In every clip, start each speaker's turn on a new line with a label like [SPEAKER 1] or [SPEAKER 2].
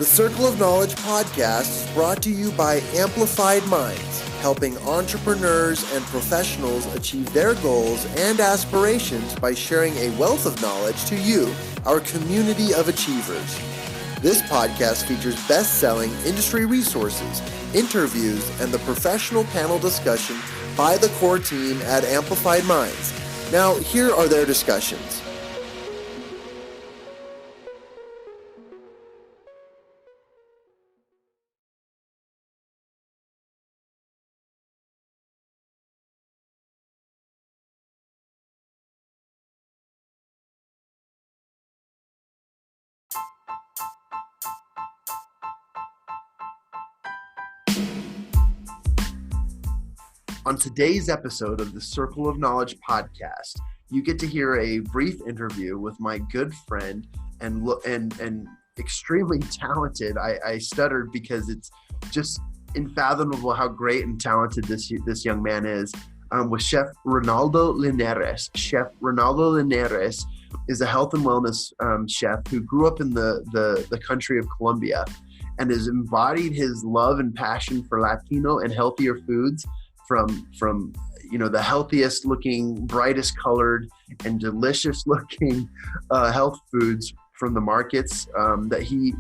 [SPEAKER 1] The Circle of Knowledge podcast is brought to you by Amplified Minds, helping entrepreneurs and professionals achieve their goals and aspirations by sharing a wealth of knowledge to you, our community of achievers. This podcast features best-selling industry resources, interviews, and the professional panel discussion by the core team at Amplified Minds. Now, here are their discussions. On today's episode of the Circle of Knowledge podcast, you get to hear a brief interview with my good friend and extremely talented. I stuttered because it's just unfathomable how great and talented this young man is. With Chef Ronaldo Linares. Chef Ronaldo Linares is a health and wellness chef who grew up in the country of Colombia and has embodied his love and passion for Latino and healthier foods from the healthiest looking, brightest colored, and delicious looking health foods from the markets that he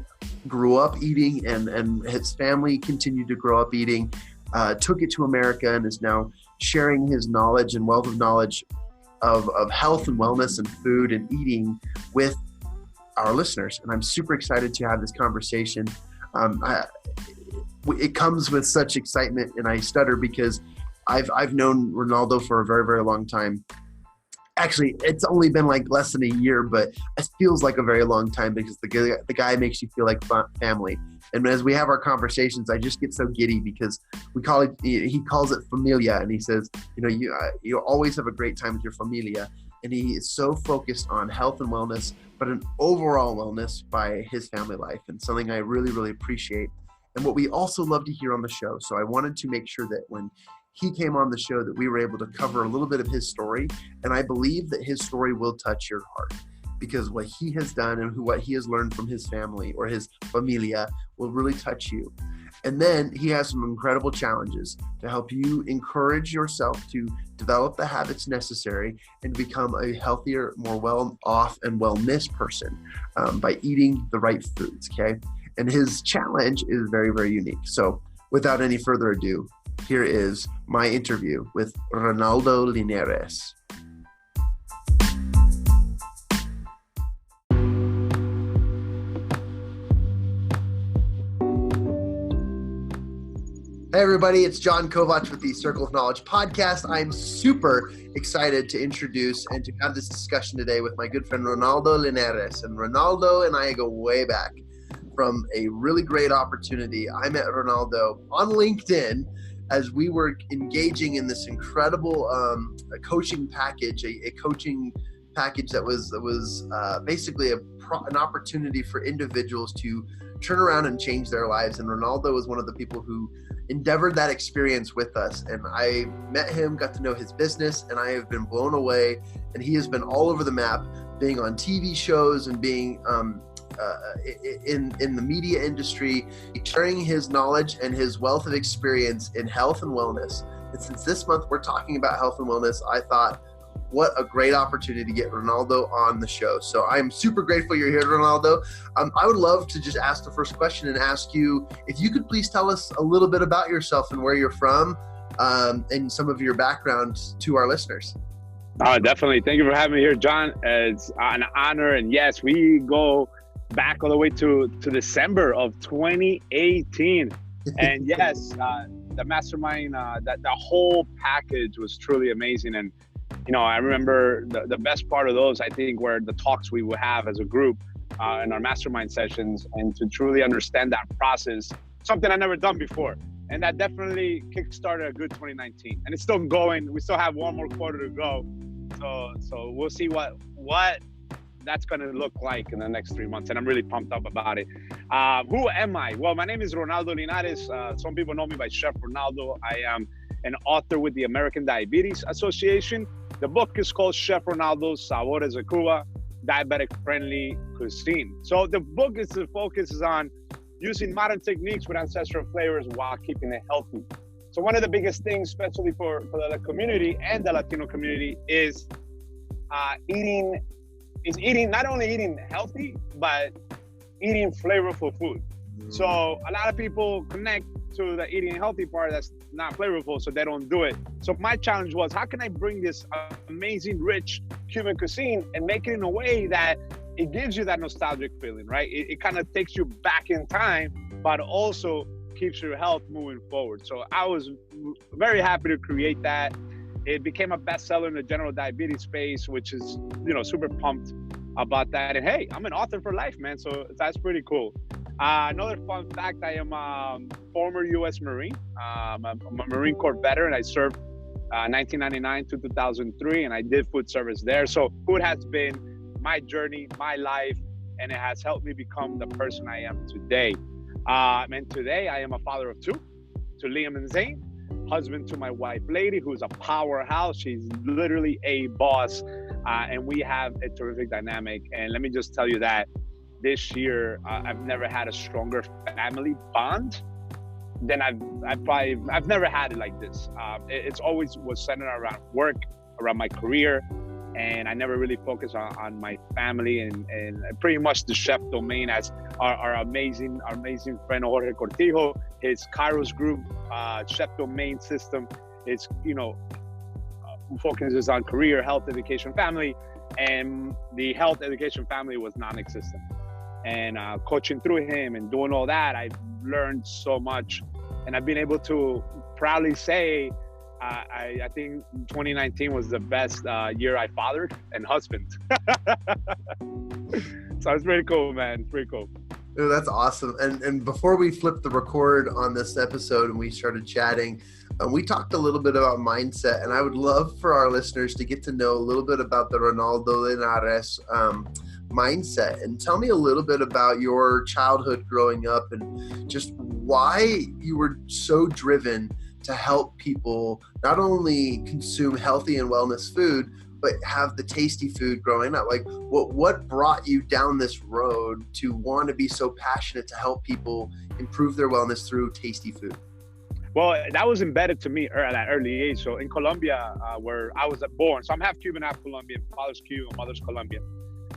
[SPEAKER 1] grew up eating and his family continued to grow up eating, took it to America and is now sharing his knowledge and wealth of knowledge of health and wellness and food and eating with our listeners. And I'm super excited to have this conversation. It comes with such excitement, and I stutter because I've known Ronaldo for a very, very long time. Actually, it's only been like less than a year, but it feels like a very long time because the guy makes you feel like family. And as we have our conversations, I just get so giddy because he calls it familia, and he says, you always have a great time with your familia. And he is so focused on health and wellness, but an overall wellness by his family life, and something I really, really appreciate. And what we also love to hear on the show. So I wanted to make sure that when he came on the show that we were able to cover a little bit of his story. And I believe that his story will touch your heart because what he has done and what he has learned from his family or his familia will really touch you. And then he has some incredible challenges to help you encourage yourself to develop the habits necessary and become a healthier, more well-off and wellness person by eating the right foods, okay? And his challenge is very, very unique. So without any further ado, here is my interview with Ronaldo Linares. Hey everybody, it's Jon Kovach with the Circle of Knowledge podcast. I'm super excited to introduce and to have this discussion today with my good friend Ronaldo Linares. And Ronaldo and I go way back from a really great opportunity. I met Ronaldo on LinkedIn as we were engaging in this incredible coaching package, a coaching package that was basically an opportunity for individuals to turn around and change their lives. And Ronaldo was one of the people who endeavored that experience with us. And I met him, got to know his business, and I have been blown away. And he has been all over the map, being on TV shows and being in the media industry, sharing his knowledge and his wealth of experience in health and wellness. And since this month we're talking about health and wellness, I thought, what a great opportunity to get Ronaldo on the show. So I'm super grateful you're here, Ronaldo. I would love to just ask the first question and ask you if you could please tell us a little bit about yourself and where you're from and some of your background to our listeners.
[SPEAKER 2] Definitely. Thank you for having me here, John. It's an honor. And yes, we go back all the way to December of 2018. And yes, the mastermind, that the whole package was truly amazing. And, I remember the best part of those, I think, were the talks we would have as a group in our mastermind sessions, and to truly understand that process, something I've never done before. And that definitely kickstarted a good 2019. And it's still going. We still have one more quarter to go. So we'll see what that's going to look like in the next 3 months. And I'm really pumped up about it. Who am I? Well, my name is Ronaldo Linares. Some people know me by Chef Ronaldo. I am an author with the American Diabetes Association. The book is called Chef Ronaldo's Sabores de Cuba, Diabetic Friendly Cuisine. So the book is the focus is on using modern techniques with ancestral flavors while keeping it healthy. So one of the biggest things, especially for the community and the Latino community, is eating not only eating healthy, but eating flavorful food. So a lot of people connect to the eating healthy part that's not flavorful, so they don't do it. So my challenge was, how can I bring this amazing, rich Cuban cuisine and make it in a way that it gives you that nostalgic feeling, right? It kind of takes you back in time, but also keeps your health moving forward. So I was very happy to create that. It became a bestseller in the general diabetes space, which is, super pumped about that. And hey, I'm an author for life, man. So that's pretty cool. Another fun fact, I am a former U.S. Marine. I'm a Marine Corps veteran. I served 1999 to 2003, and I did food service there. So food has been my journey, my life, and it has helped me become the person I am today. And today I am a father of two, to Liam and Zane, husband to my wife, Lady, who's a powerhouse. She's literally a boss, and we have a terrific dynamic. And let me just tell you that this year, I've never had a stronger family bond than I've never had it like this. It's always was centered around work, around my career, and I never really focused on my family and pretty much the chef domain, as our amazing friend Jorge Cortijo, his Kairos group, chef domain system, it's, focuses on career, health, education, family, and the health, education, family was non-existent. And coaching through him and doing all that, I've learned so much, and I've been able to proudly say, I think 2019 was the best year I fathered and husband. So it's pretty cool, man. It's pretty cool.
[SPEAKER 1] Oh, that's awesome. And before we flipped the record on this episode and we started chatting, we talked a little bit about mindset, and I would love for our listeners to get to know a little bit about the Ronaldo Linares mindset. And tell me a little bit about your childhood growing up and just why you were so driven to help people not only consume healthy and wellness food, but have the tasty food growing up. Like what brought you down this road to want to be so passionate to help people improve their wellness through tasty food?
[SPEAKER 2] Well, that was embedded to me at an early age. So in Colombia, where I was born, so I'm half Cuban, half Colombian, father's Cuban, mother's Colombian.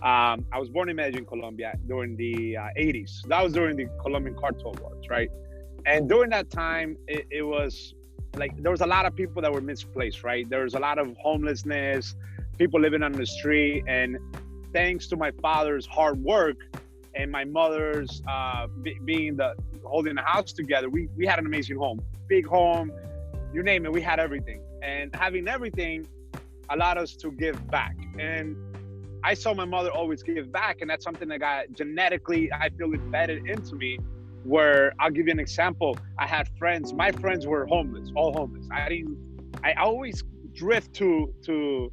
[SPEAKER 2] I was born in Medellin, Colombia during the 80s. That was during the Colombian cartel wars, right? And during that time, it was like, there was a lot of people that were misplaced, right? There was a lot of homelessness, people living on the street. And thanks to my father's hard work and my mother's holding the house together, we had an amazing home, big home, you name it, we had everything. And having everything allowed us to give back. And I saw my mother always give back, and that's something that got genetically, I feel, embedded into me, where I'll give you an example. I had friends, my friends were homeless, all homeless. I always drift to,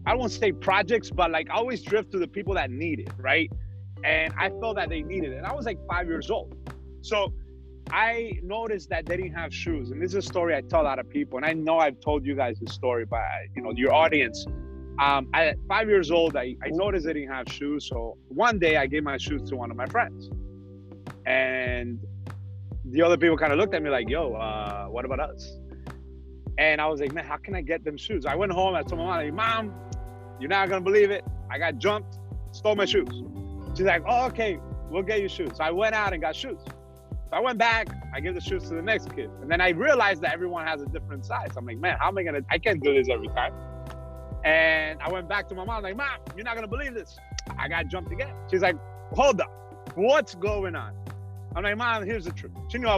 [SPEAKER 2] I won't say projects, but like I always drift to the people that need it, right? And I felt that they needed it. And I was like 5 years old. So I noticed that they didn't have shoes. And this is a story I tell a lot of people. And I know I've told you guys this story, but your audience. At 5 years old, I noticed they didn't have shoes. So one day I gave my shoes to one of my friends. And the other people kind of looked at me like, yo, what about us? And I was like, man, how can I get them shoes? I went home, I told my mom, like, Mom, you're not gonna believe it. I got jumped, stole my shoes. She's like, oh, okay, we'll get you shoes. So I went out and got shoes. So I went back, I gave the shoes to the next kid. And then I realized that everyone has a different size. I'm like, man, how am I can't do this every time. And I went back to my mom, like, Mom, you're not gonna believe this. I got jumped again. She's like, hold up, what's going on? I'm like, Mom, here's the truth. She knew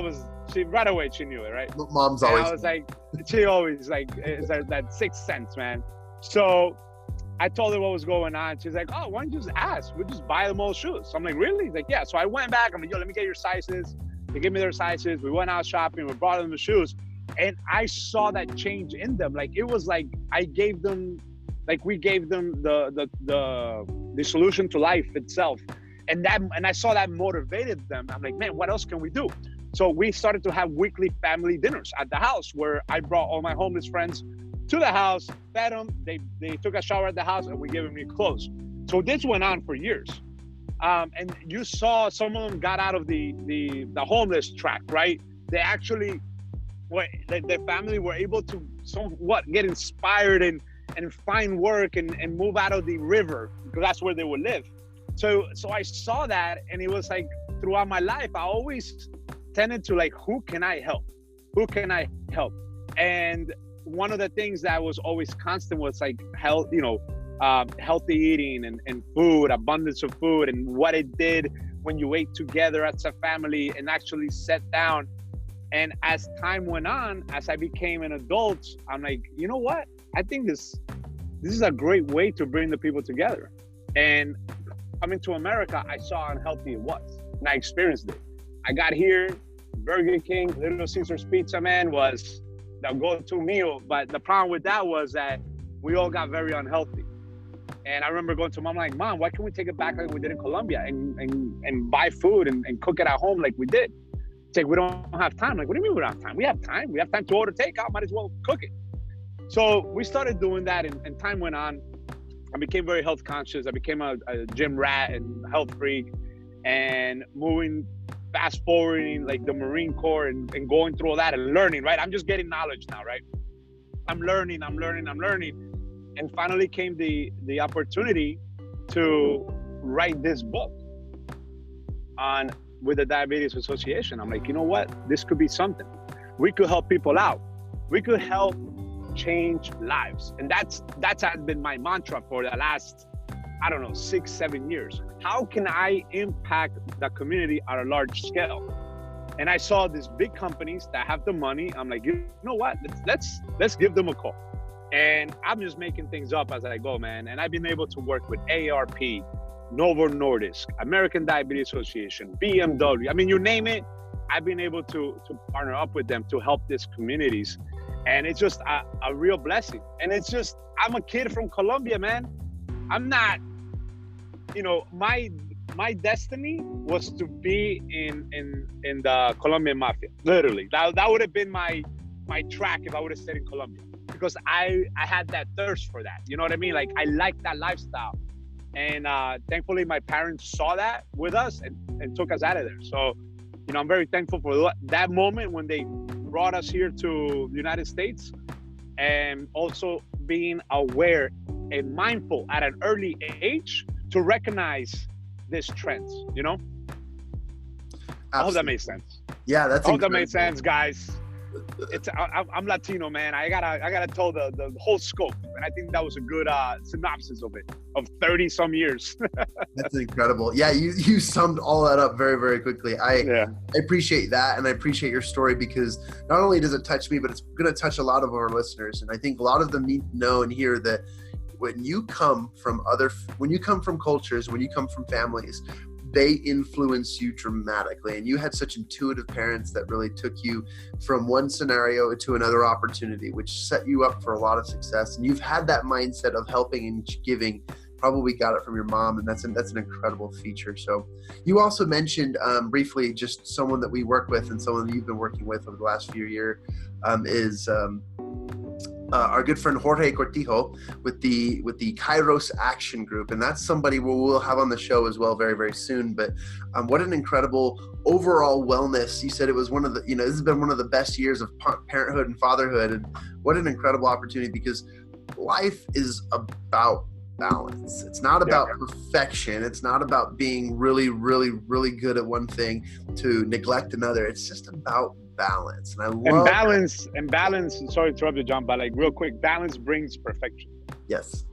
[SPEAKER 2] right away, she knew it, right?
[SPEAKER 1] Mom's
[SPEAKER 2] and
[SPEAKER 1] always.
[SPEAKER 2] I was like, she always like, it's that sixth sense, man. So I told her what was going on. She's like, oh, why don't you just ask? We'll just buy them all shoes. So I'm like, really? He's like, yeah. So I went back. I'm like, yo, let me get your sizes. They gave me their sizes. We went out shopping. We brought them the shoes. And I saw that change in them. Like, it was like we gave them the solution to life itself. And I saw that motivated them. I'm like, man, what else can we do? So we started to have weekly family dinners at the house, where I brought all my homeless friends to the house, fed them, they took a shower at the house, and we gave them new clothes. So this went on for years. and you saw some of them got out of the homeless track, right? They actually their family were able to somewhat get inspired and find work and move out of the river, because that's where they would live. So I saw that, and it was like throughout my life, I always tended to like, who can I help? Who can I help? And one of the things that was always constant was like health, healthy eating and food, abundance of food, and what it did when you ate together as a family and actually sat down. And as time went on, as I became an adult, I'm like, you know what? I think this is a great way to bring the people together. And coming to America, I saw how unhealthy it was, and I experienced it. I got here, Burger King, Little Caesar's Pizza, man, was the go-to meal. But the problem with that was that we all got very unhealthy. And I remember going to Mom, like, Mom, why can't we take it back like we did in Colombia and buy food and cook it at home like we did? It's like, we don't have time. Like, what do you mean we don't have time? We have time. We have time to order takeout. Might as well cook it. So we started doing that, and time went on. I became very health conscious. I became a gym rat and health freak, and fast forwarding like the Marine Corps and going through all that and learning, right? I'm just getting knowledge now, right? I'm learning. And finally came the opportunity to write this book with the Diabetes Association. I'm like, you know what? This could be something. We could help people out. We could help change lives. And that's has been my mantra for the last, 6-7 years. How can I impact the community at a large scale? And I saw these big companies that have the money. I'm like, you know what? Let's give them a call. And I'm just making things up as I go, man. And I've been able to work with AARP, Novo Nordisk, American Diabetes Association, BMW. I mean, you name it, I've been able to partner up with them to help these communities. And it's just a real blessing. And it's just, I'm a kid from Colombia, man. I'm not, my destiny was to be in the Colombian mafia, literally. That would have been my track if I would have stayed in Colombia, because I had that thirst for that. You know what I mean? Like, I like that lifestyle. And thankfully, my parents saw that with us and took us out of there. So, I'm very thankful for that moment when they brought us here to the United States, and also being aware and mindful at an early age to recognize these trends, Absolutely. I hope that makes sense.
[SPEAKER 1] Yeah, that's
[SPEAKER 2] I hope that made sense, guys. I'm Latino, man. I gotta tell the whole scope, and I think that was a good synopsis of it, of 30 some years.
[SPEAKER 1] That's incredible. Yeah, you summed all that up very, very quickly. I appreciate that, and I appreciate your story, because not only does it touch me, but it's going to touch a lot of our listeners. And I think a lot of them need to know and hear that when you come from cultures, when you come from families, they influence you dramatically. And you had such intuitive parents that really took you from one scenario to another opportunity, which set you up for a lot of success. And you've had that mindset of helping and giving, probably got it from your mom, and that's an incredible feature. So you also mentioned briefly just someone that we work with, and someone that you've been working with over the last few years is our good friend Jorge Cortijo with the Kairos Action Group, and that's somebody we'll have on the show as well very, very soon. But what an incredible overall wellness! You said it was one of the, this has been one of the best years of parenthood and fatherhood, and what an incredible opportunity, because life is about balance. It's not about perfection. It's not about being really, really, really good at one thing to neglect another. It's just about balance. And I love
[SPEAKER 2] balance. Sorry to interrupt you, John, but like real quick, balance brings perfection.
[SPEAKER 1] Yes.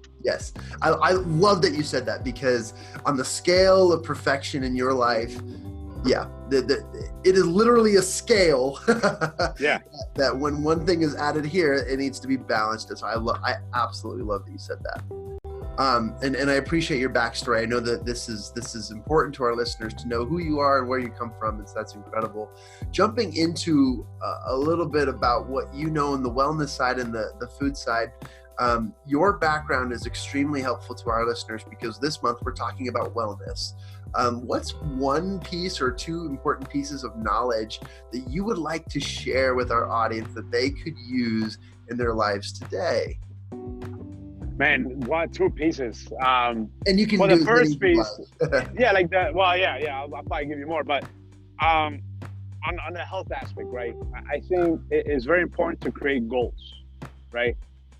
[SPEAKER 1] I love that you said that, because on the scale of perfection in your life, it is literally a scale. That when one thing is added here, it needs to be balanced. So I absolutely love that you said that. And I appreciate your backstory. I know that this is important to our listeners to know who you are and where you come from, and so that's incredible. Jumping into a little bit about what you know in the wellness side and the food side, your background is extremely helpful to our listeners, because this month we're talking about wellness. What's one piece or two important pieces of knowledge that you would like to share with our audience that they could use in their lives today?
[SPEAKER 2] Man, 2 pieces.
[SPEAKER 1] And you can
[SPEAKER 2] For
[SPEAKER 1] do
[SPEAKER 2] the
[SPEAKER 1] as
[SPEAKER 2] first
[SPEAKER 1] many
[SPEAKER 2] piece,
[SPEAKER 1] as you like.
[SPEAKER 2] yeah, like that. Well, yeah, I'll probably give you more, but on the health aspect, right? I think it is very important to create goals, right?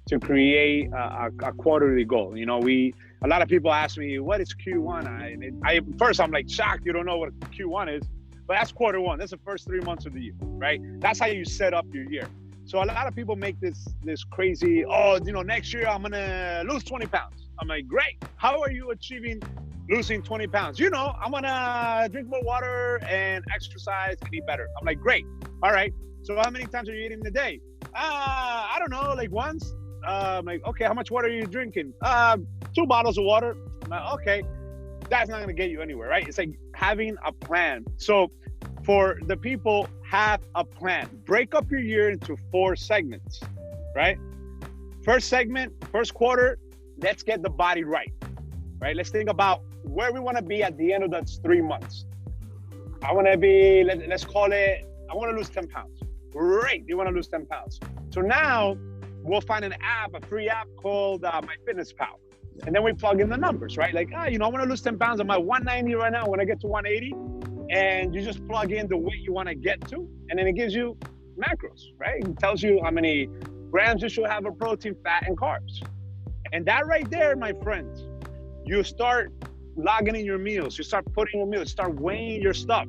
[SPEAKER 2] To create a quarterly goal. You know, a lot of people ask me, what is Q1? First I'm like shocked you don't know what Q1 is, but that's quarter one. That's the first 3 months of the year, right? That's how you set up your year. So a lot of people make this crazy, next year I'm gonna lose 20 pounds. I'm like, great. How are you achieving losing 20 pounds? I'm gonna drink more water and exercise and eat better. I'm like, great. All right. So how many times are you eating a day? I don't know, like once. I'm like, okay, how much water are you drinking? 2 bottles of water. I'm like, okay, that's not gonna get you anywhere, right? It's like having a plan. So for the people, have a plan. Break up your year into 4 segments, right? First segment, first quarter, let's get the body right? Let's think about where we want to be at the end of those 3 months. I want to be, let's call it, I want to lose 10 pounds. Great, you want to lose 10 pounds. So now we'll find an app, a free app called MyFitnessPal. And then we plug in the numbers, right? Like, I want to lose 10 pounds. I'm at 190 right now. When I get to 180, and you just plug in the weight you want to get to, and then it gives you macros, right? It tells you how many grams you should have of protein, fat, and carbs. And that right there, my friends, you start logging in your meals. You start putting your meals, start weighing your stuff.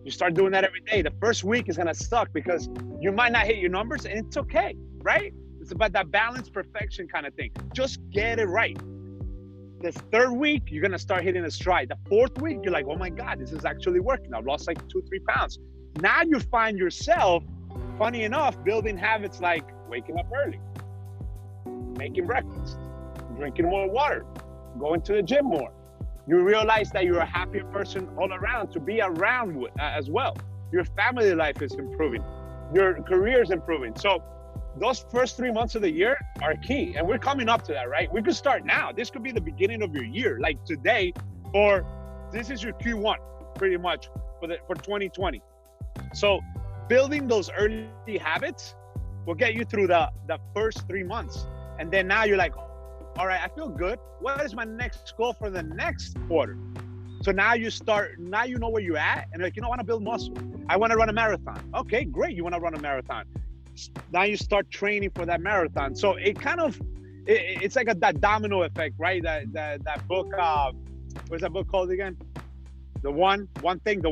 [SPEAKER 2] You start doing that every day. The first week is going to suck because you might not hit your numbers, and it's okay, right? It's about that balance, perfection kind of thing. Just get it right. This 3rd week, you're going to start hitting a stride. The 4th week, you're like, oh my God, this is actually working. I've lost like 2-3 pounds. Now you find yourself, funny enough, building habits like waking up early, making breakfast, drinking more water, going to the gym more. You realize that you're a happier person all around to be around with, as well. Your family life is improving. Your career is improving. So those first 3 months of the year are key. And we're coming up to that, right? We could start now. This could be the beginning of your year, like today, or this is your Q1 pretty much for 2020. So building those early habits will get you through the first 3 months. And then now you're like, all right, I feel good. What is my next goal for the next quarter? So now you know where you're at, and like, I want to build muscle. I want to run a marathon. Okay, great. You want to run a marathon. Now you start training for that marathon. So it kind of, it's like that domino effect, right? That book, what's that book called again? The one thing. So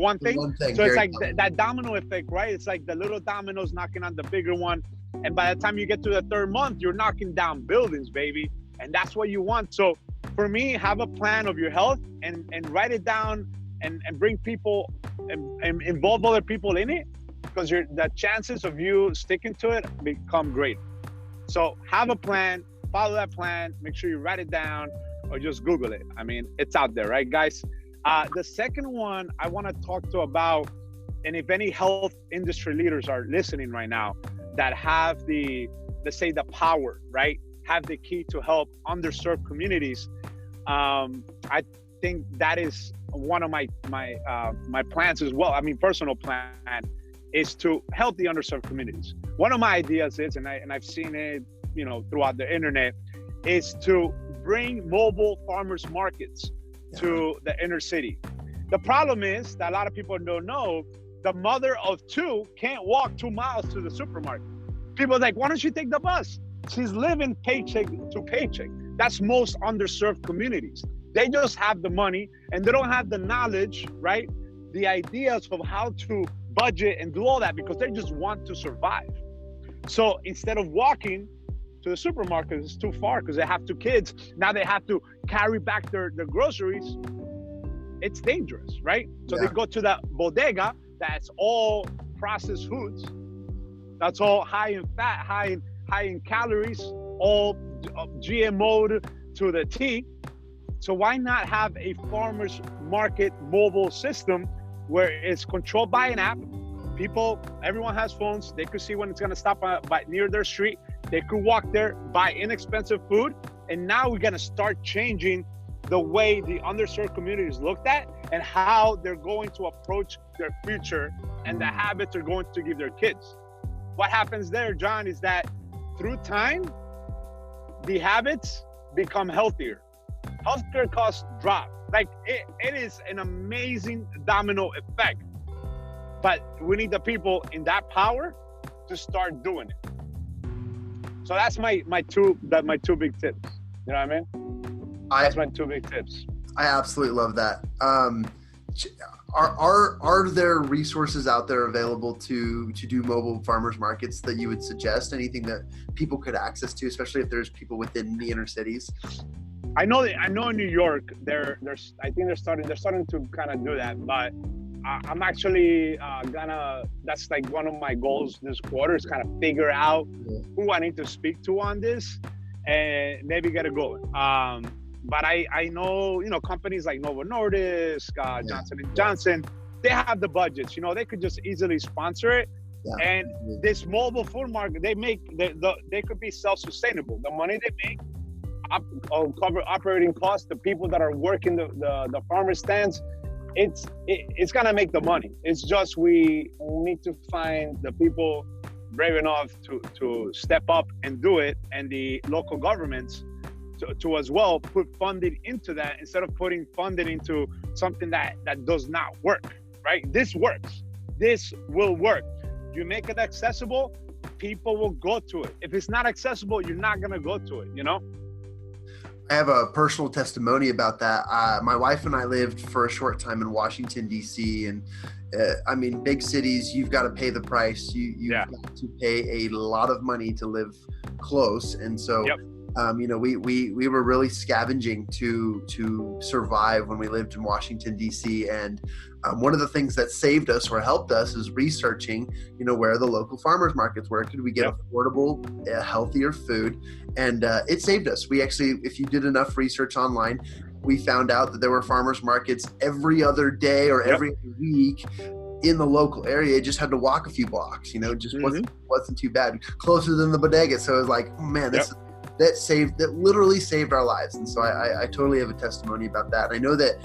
[SPEAKER 2] it's like that domino effect, right? It's like the little dominoes knocking on the bigger one. And by the time you get to the 3rd month, you're knocking down buildings, baby. And that's what you want. So for me, have a plan of your health and write it down and bring people and involve other people in it, because the chances of you sticking to it become great. So have a plan, follow that plan, make sure you write it down or just Google it. I mean, it's out there, right, guys? The second one I want to talk to about, and if any health industry leaders are listening right now that have let's say the power, right? Have the key to help underserved communities. I think that is one of my plans as well. I mean, personal plan is to help the underserved communities. One of my ideas is, and I've seen it, throughout the internet, is to bring mobile farmers markets to the inner city. The problem is that a lot of people don't know the mother of 2 can't walk 2 miles to the supermarket. People are like, why don't you take the bus? She's living paycheck to paycheck. That's most underserved communities. They just have the money and they don't have the knowledge, right? The ideas of how to budget and do all that, because they just want to survive. So instead of walking to the supermarket, it's too far because they have 2 kids. Now they have to carry back their groceries. It's dangerous, right? So they go to the bodega that's all processed foods. That's all high in fat, high in calories, all GMO'd to the T. So why not have a farmer's market mobile system where it's controlled by an app? Everyone has phones. They could see when it's going to stop by near their street. They could walk there, buy inexpensive food. And now we're going to start changing the way the underserved community is looked at and how they're going to approach their future and the habits they're going to give their kids. What happens there, John, is that through time, the habits become healthier. Healthcare costs drop. Like it is an amazing domino effect. But we need the people in that power to start doing it. So that's my two big tips. You know what I mean? That's my two big tips.
[SPEAKER 1] I absolutely love that. Are there resources out there available to do mobile farmers markets that you would suggest? Anything that people could access to, especially if there's people within the inner cities?
[SPEAKER 2] I know in New York, I think they're starting to kind of do that, but I'm actually that's like one of my goals this quarter is kind of figure out who I need to speak to on this and maybe get it going. But I know, companies like Novo Nordisk, Johnson & Johnson, they have the budgets, they could just easily sponsor it. Yeah. And this mobile food market, they could be self-sustainable. The money they make cover operating costs, the people that are working the farmer stands, it's gonna make the money. It's just we need to find the people brave enough to step up and do it, and the local governments to as well put funding into that instead of putting funding into something that does not work, right? This works. This will work. You make it accessible, people will go to it. If it's not accessible, you're not gonna go to it,
[SPEAKER 1] I have a personal testimony about that. My wife and I lived for a short time in Washington, D.C. And big cities, you've got to pay the price. You've got to pay a lot of money to live close. And so, we were really scavenging to survive when we lived in Washington, D.C. And one of the things that saved us or helped us is researching, where the local farmers markets, where could we get affordable, healthier food. And it saved us. We actually, if you did enough research online, we found out that there were farmers markets every other day or every other week in the local area. You just had to walk a few blocks, just wasn't too bad. Closer than the bodega. So it was like, oh man, that literally saved our lives. And so I totally have a testimony about that. And I know that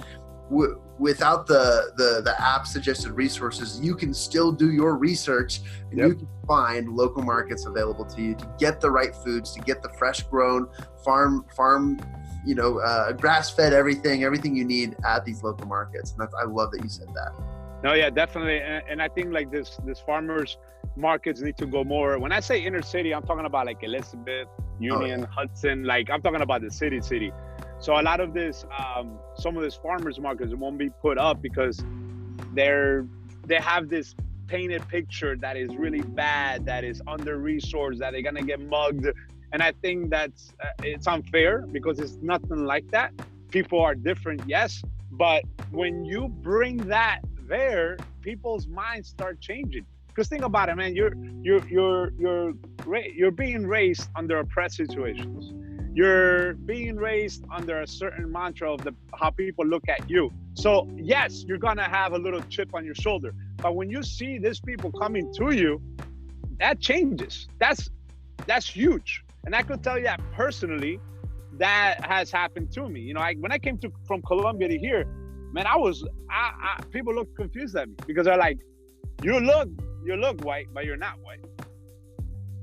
[SPEAKER 1] without the app suggested resources, you can still do your research and you can find local markets available to you to get the right foods, to get the fresh grown farm, grass fed everything you need at these local markets. And I love that you said that.
[SPEAKER 2] No, yeah, definitely. And I think like this farmers markets need to go more. When I say inner city, I'm talking about like Elizabeth, Union, Hudson, like I'm talking about the city. So a lot of this, some of these farmers markets won't be put up because they have this painted picture that is really bad, that is under-resourced, that they're gonna get mugged. And I think that's it's unfair because it's nothing like that. People are different, yes, but when you bring that there, people's minds start changing. Because think about it, man. You're being raised under oppressed situations. You're being raised under a certain mantra of how people look at you. So yes, you're gonna have a little chip on your shoulder. But when you see these people coming to you, that changes. That's huge. And I could tell you that personally, that has happened to me. When I came from Colombia to here, man, people look confused at me because they're like, you look white, but you're not white,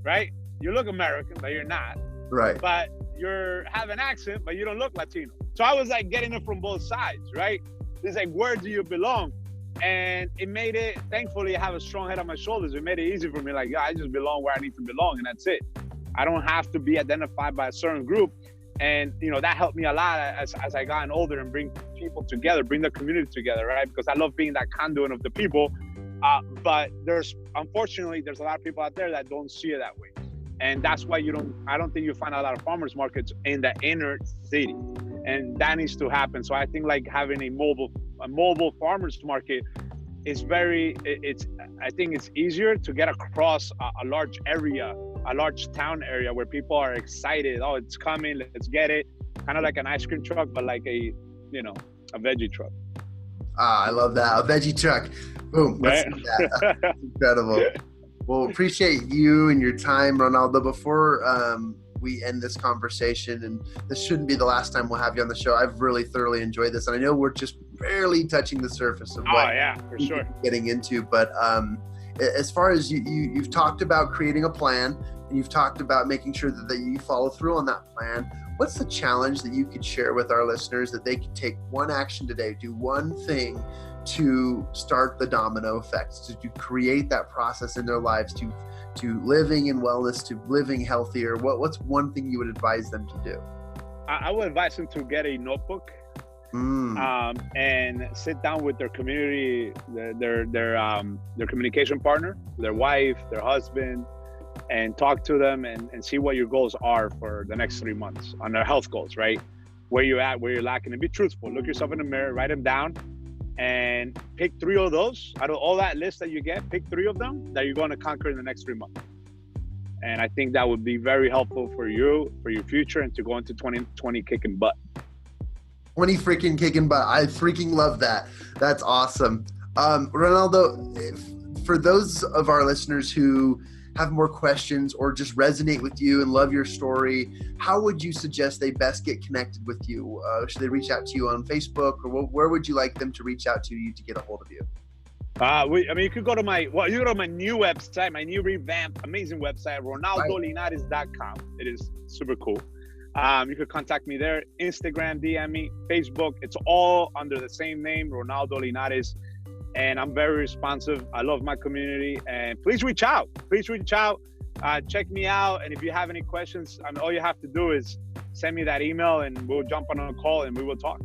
[SPEAKER 2] right? You look American, but you're not.
[SPEAKER 1] Right.
[SPEAKER 2] But you have an accent, but you don't look Latino. So I was like getting it from both sides, right? It's like, where do you belong? And it made it, thankfully, I have a strong head on my shoulders. It made it easy for me. Like, I just belong where I need to belong, and that's it. I don't have to be identified by a certain group. And, that helped me a lot as I gotten older and bring people together, bring the community together, right? Because I love being that conduit of the people. But unfortunately, there's a lot of people out there that don't see it that way. And that's why I don't think you find a lot of farmers markets in the inner city. And that needs to happen. So I think like having a mobile farmers market is I think it's easier to get across a large area, a large town area where people are excited. Oh, it's coming, let's get it. Kind of like an ice cream truck, but like a veggie truck.
[SPEAKER 1] I love that. A veggie truck. Boom. Let's do that. That's incredible. Well, appreciate you and your time, Ronaldo. Before we end this conversation, and this shouldn't be the last time we'll have you on the show, I've really thoroughly enjoyed this. And I know we're just barely touching the surface of what
[SPEAKER 2] for sure
[SPEAKER 1] getting into. But as far as you've talked about creating a plan you've talked about making sure that you follow through on that plan. What's the challenge that you could share with our listeners that they could take one action today, do one thing to start the domino effect, to create that process in their lives, to living in wellness, to living healthier? What's one thing you would advise them to do?
[SPEAKER 2] I would advise them to get a notebook and sit down with their community, their communication partner, their wife, their husband, and talk to them and see what your goals are for the next 3 months on their health goals, right? Where you're at, where you're lacking, and be truthful. Look yourself in the mirror, write them down, and pick 3 of those out of all that list that you get. Pick 3 of them that you're going to conquer in the next 3 months. And I think that would be very helpful for you, for your future, and to go into 2020 kicking butt.
[SPEAKER 1] 20 freaking kicking butt. I freaking love that. That's awesome. Ronaldo, for those of our listeners who have more questions or just resonate with you and love your story, how would you suggest they best get connected with you? Should they reach out to you on Facebook, or where would you like them to reach out to you to get a hold of you?
[SPEAKER 2] You could go to my new website, my new revamped, amazing website, ronaldolinares.com. It is super cool. You could contact me there, Instagram, DM me, Facebook. It's all under the same name, Ronaldo Linares. And I'm very responsive. I love my community. And please reach out. Check me out. And if you have any questions, all you have to do is send me that email and we'll jump on a call and we will talk.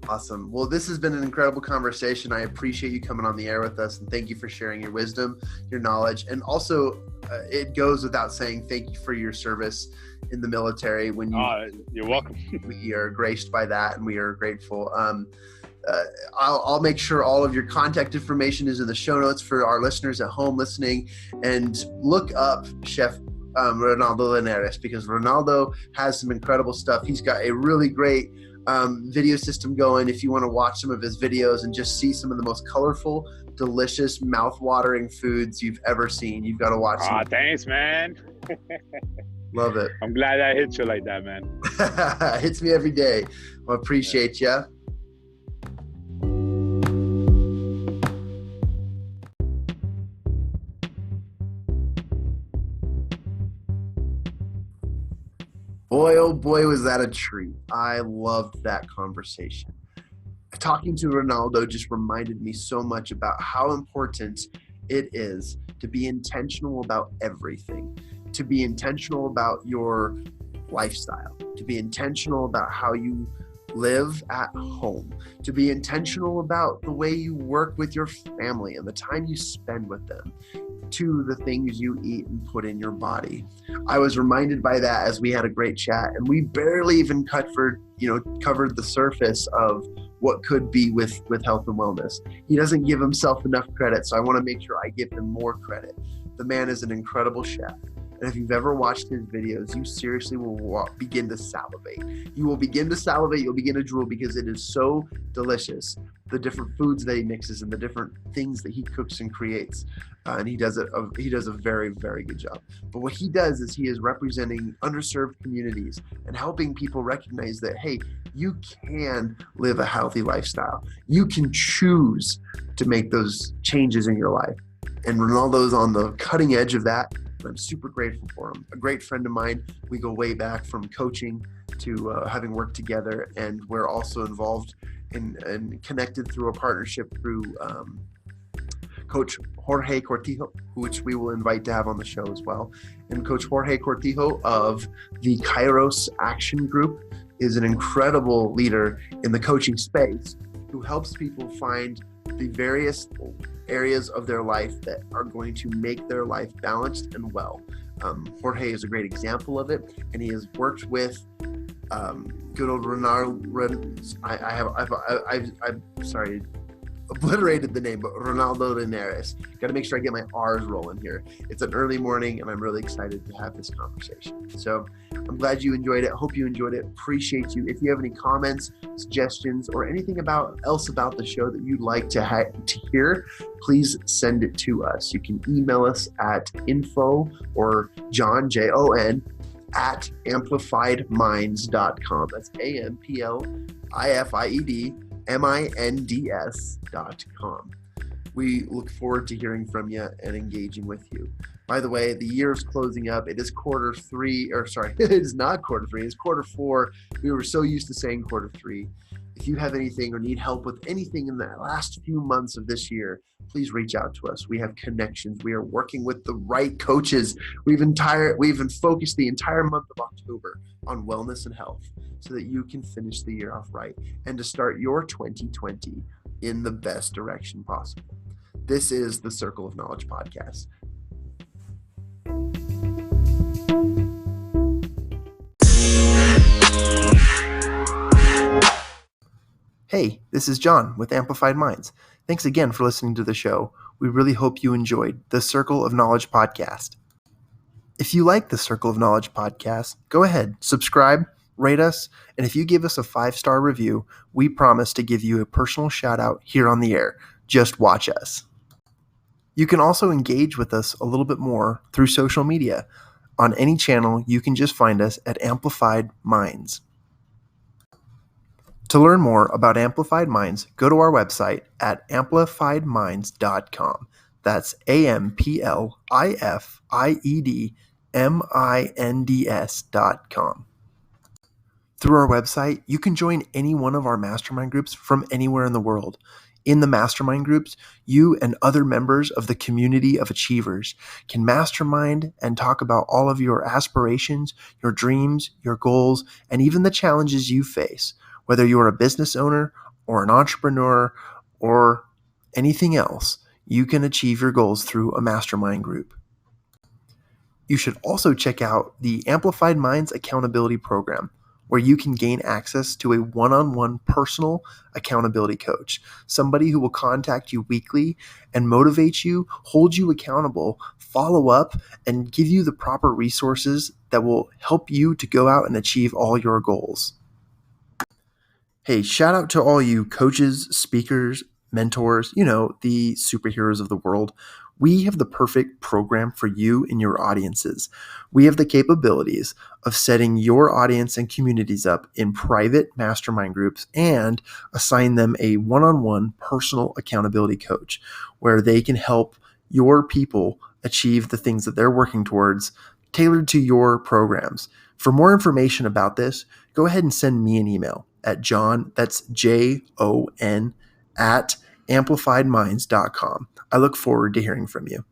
[SPEAKER 1] Awesome. Well, this has been an incredible conversation. I appreciate you coming on the air with us, and thank you for sharing your wisdom, your knowledge. And also, it goes without saying, thank you for your service in the military.
[SPEAKER 2] You're welcome.
[SPEAKER 1] We are graced by that, and we are grateful. I'll make sure all of your contact information is in the show notes for our listeners at home listening. And look up Chef Ronaldo Linares, because Ronaldo has some incredible stuff. He's got a really great video system going. If you want to watch some of his videos and just see some of the most colorful, delicious, mouth-watering foods you've ever seen, you've got to watch them.
[SPEAKER 2] Thanks, man.
[SPEAKER 1] Love it.
[SPEAKER 2] I'm glad I hit you like that, man.
[SPEAKER 1] Hits me every day. Well, appreciate you. Boy, oh boy, was that a treat. I loved that conversation. Talking to Ronaldo just reminded me so much about how important it is to be intentional about everything, to be intentional about your lifestyle, to be intentional about how you live at home, to be intentional about the way you work with your family and the time you spend with them, to the things you eat and put in your body. I was reminded by that as we had a great chat, and we barely even covered the surface of what could be with health and wellness. He doesn't give himself enough credit, so I want to make sure I give him more credit. The man is an incredible chef. And if you've ever watched his videos, you seriously will begin to salivate. You will begin to salivate, you'll begin to drool, because it is so delicious. The different foods that he mixes and the different things that he cooks and creates. And he does a very, very good job. But what he does is he is representing underserved communities and helping people recognize that, hey, you can live a healthy lifestyle. You can choose to make those changes in your life. And Ronaldo's on the cutting edge of that. I'm super grateful for him. A great friend of mine. We go way back from coaching to having worked together, and we're also involved and connected through a partnership through Coach Jorge Cortijo, which we will invite to have on the show as well. And Coach Jorge Cortijo of the Kairos Action Group is an incredible leader in the coaching space who helps people find the various areas of their life that are going to make their life balanced and well. Jorge is a great example of it, and he has worked with good old obliterated the name, but Ronaldo Linares. Got to make sure I get my R's rolling here. It's an early morning, and I'm really excited to have this conversation. So I'm glad you enjoyed it. Hope you enjoyed it. Appreciate you. If you have any comments, suggestions, or anything else about the show that you'd like to hear, please send it to us. You can email us at info or Jon, Jon, at amplifiedminds.com. That's AMPLIFIEDMINDS.com. We look forward to hearing from you and engaging with you. By the way, the year is closing up. It is quarter three, or sorry, it is not quarter three, it's quarter four. We were so used to saying quarter three. If you have anything or need help with anything in the last few months of this year, please reach out to us. We have connections. We are working with the right coaches. We've even focused the entire month of October on wellness and health so that you can finish the year off right and to start your 2020 in the best direction possible. This is the Circle of Knowledge podcast. Hey, this is John with Amplified Minds. Thanks again for listening to the show. We really hope you enjoyed the Circle of Knowledge podcast. If you like the Circle of Knowledge podcast, go ahead, subscribe, rate us, and if you give us a 5-star review, we promise to give you a personal shout out here on the air. Just watch us. You can also engage with us a little bit more through social media. On any channel, you can just find us at Amplified Minds. To learn more about Amplified Minds, go to our website at amplifiedminds.com. That's AMPLIFIEDMINDS.com. Through our website, you can join any one of our mastermind groups from anywhere in the world. In the mastermind groups, you and other members of the community of achievers can mastermind and talk about all of your aspirations, your dreams, your goals, and even the challenges you face. Whether you're a business owner or an entrepreneur or anything else, you can achieve your goals through a mastermind group. You should also check out the Amplified Minds Accountability Program, where you can gain access to a one-on-one personal accountability coach, somebody who will contact you weekly and motivate you, hold you accountable, follow up, and give you the proper resources that will help you to go out and achieve all your goals. Hey, shout out to all you coaches, speakers, mentors, the superheroes of the world. We have the perfect program for you and your audiences. We have the capabilities of setting your audience and communities up in private mastermind groups and assign them a one-on-one personal accountability coach where they can help your people achieve the things that they're working towards, tailored to your programs. For more information about this, go ahead and send me an email at Jon, that's Jon, at amplifiedminds.com. I look forward to hearing from you.